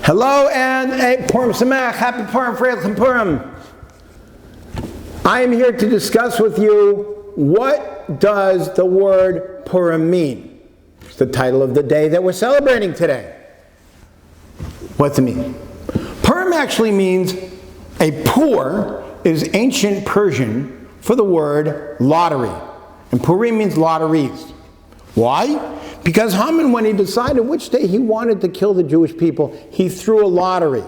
Hello and Purim Sameach, happy Purim, Freilich Purim. I am here to discuss with you, what does the word Purim mean? It's the title of the day that we're celebrating today. What's it mean? Purim actually means, a pur is ancient Persian for the word lottery. And Purim means lotteries. Why? Because Haman, when he decided which day he wanted to kill the Jewish people, he threw a lottery.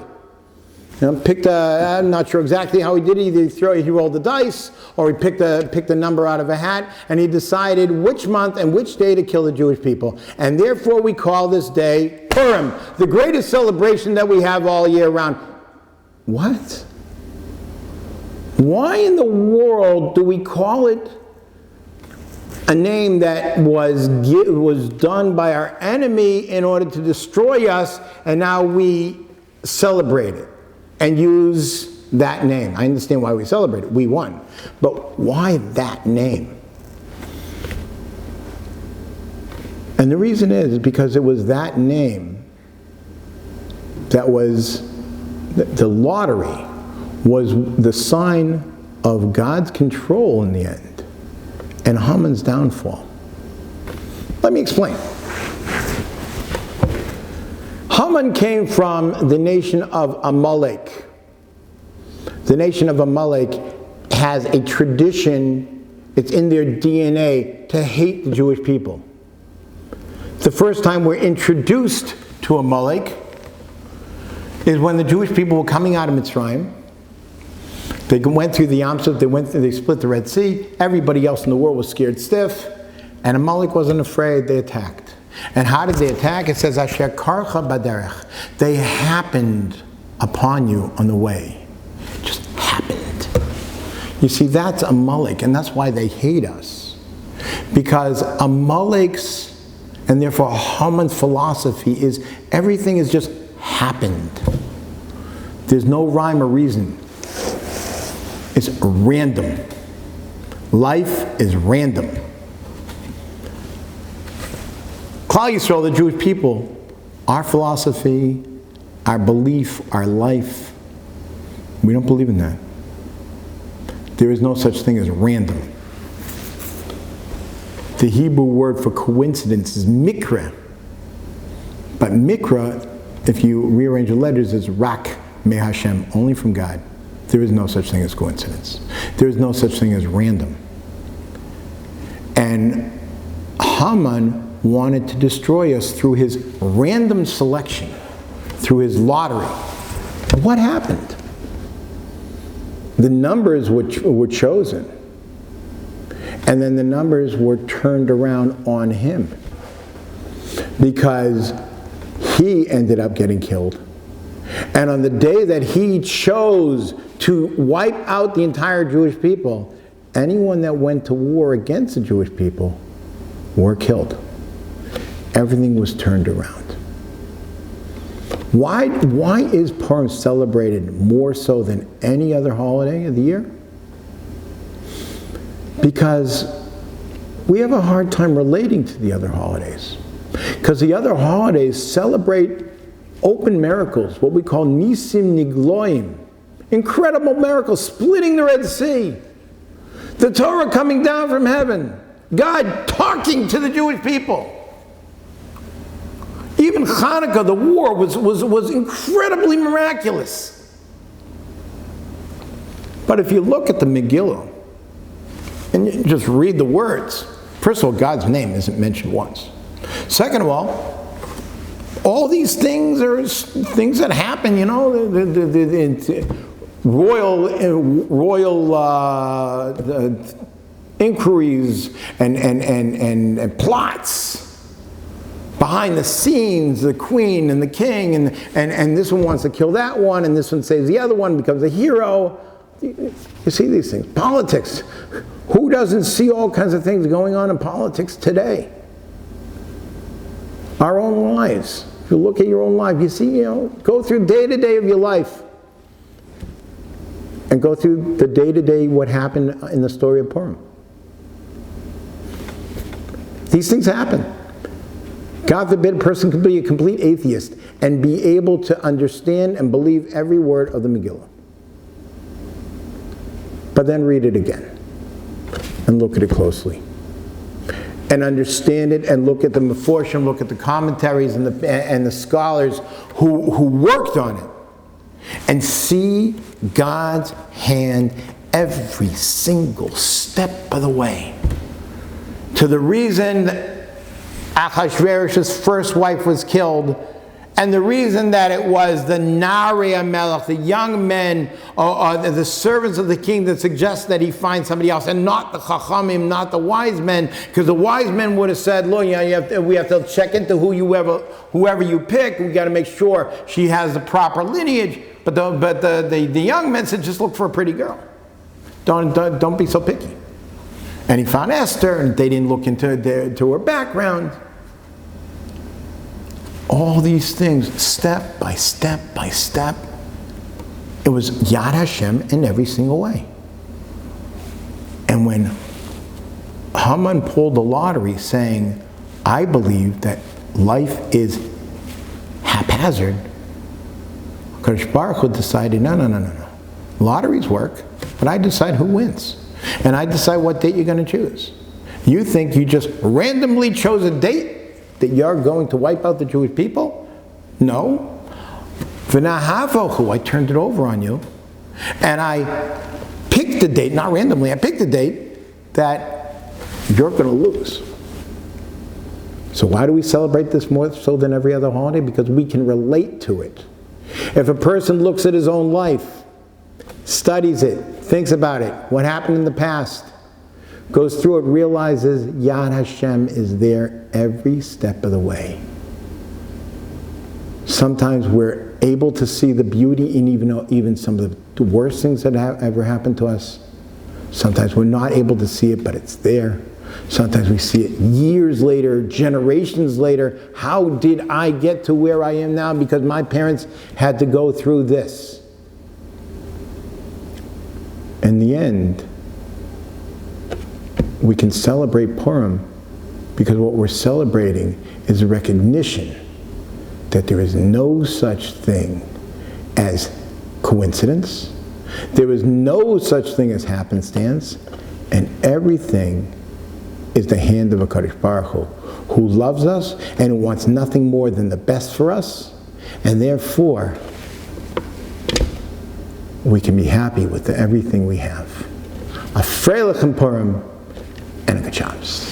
I'm not sure exactly how he did it. Either he rolled the dice, or he picked a number out of a hat, and he decided which month and which day to kill the Jewish people. And therefore we call this day Purim, the greatest celebration that we have all year round. What? Why in the world do we call it a name that was done by our enemy in order to destroy us, and now we celebrate it and use that name? I understand why we celebrate it. We won. But why that name? And the reason is because it was that name that was, the lottery was the sign of God's control in the end, and Haman's downfall. Let me explain. Haman came from the nation of Amalek. The nation of Amalek has a tradition, it's in their DNA, to hate the Jewish people. The first time we're introduced to Amalek is when the Jewish people were coming out of Mitzrayim. They went through the Yam Suf, they split the Red Sea. Everybody else in the world was scared stiff, and Amalek wasn't afraid. They attacked. And how did they attack? It says, Asher karcha baderech. They happened upon you on the way. It just happened. You see, that's Amalek, and that's why they hate us. Because Amalek's, and therefore Haman's philosophy is, everything is just happened. There's no rhyme or reason. It's random. Life is random. Klal Yisrael, the Jewish people, our philosophy, our belief, our life, we don't believe in that. There is no such thing as random. The Hebrew word for coincidence is mikra. But mikra, if you rearrange the letters, is rak me Hashem, only from God. There is no such thing as coincidence. There is no such thing as random. And Haman wanted to destroy us through his random selection, through his lottery. What happened? The numbers were chosen, and then the numbers were turned around on him, because he ended up getting killed. And on the day that he chose to wipe out the entire Jewish people, anyone that went to war against the Jewish people were killed. Everything was turned around. Why is Purim celebrated more so than any other holiday of the year? Because we have a hard time relating to the other holidays. Because the other holidays celebrate open miracles, what we call nisim nigloim. Incredible miracles, splitting the Red Sea. The Torah coming down from heaven. God talking to the Jewish people. Even Hanukkah, the war, was incredibly miraculous. But if you look at the Megillah, and you just read the words, first of all, God's name isn't mentioned once. Second of all these things are things that happen, the royal inquiries and plots behind the scenes, the queen and the king, and this one wants to kill that one, and this one saves the other one, becomes a hero. You see these things. Politics. Who doesn't see all kinds of things going on in politics today? Our own lives. If you look at your own life, you see, go through day-to-day of your life. And go through the day-to-day what happened in the story of Purim. These things happen. God forbid a person could be a complete atheist and be able to understand and believe every word of the Megillah. But then read it again and look at it closely and understand it and look at the Meforshim, look at the commentaries and the scholars who worked on it and see God's hand every single step of the way. To the reason that Achashverosh's first wife was killed, and the reason that it was the Nari Melech, the young men, the servants of the king, that suggest that he find somebody else, and not the Chachamim, not the wise men, because the wise men would have said, look, we have to check into whoever you pick. We got to make sure she has the proper lineage. But the young men said, just look for a pretty girl. Don't be so picky. And he found Esther, and they didn't look into her background. All these things, step by step by step. It was Yad Hashem in every single way. And when Haman pulled the lottery saying, I believe that life is haphazard, Kadosh Baruch Hu decided, no. Lotteries work, but I decide who wins. And I decide what date you're going to choose. You think you just randomly chose a date that you're going to wipe out the Jewish people? No. V'nahavohu, I turned it over on you. And I picked a date, not randomly, I picked a date that you're going to lose. So why do we celebrate this more so than every other holiday? Because we can relate to it. If a person looks at his own life, studies it, thinks about it, what happened in the past, goes through it, realizes Yad Hashem is there every step of the way. Sometimes we're able to see the beauty in even some of the worst things that have ever happened to us. Sometimes we're not able to see it, but it's there. Sometimes we see it years later, generations later. How did I get to where I am now? Because my parents had to go through this. In the end, we can celebrate Purim because what we're celebrating is a recognition that there is no such thing as coincidence, there is no such thing as happenstance, and everything is the hand of a Kadosh Baruch Hu, who loves us and who wants nothing more than the best for us, and therefore we can be happy with everything we have. A Freilich Purim and a good Shabbos.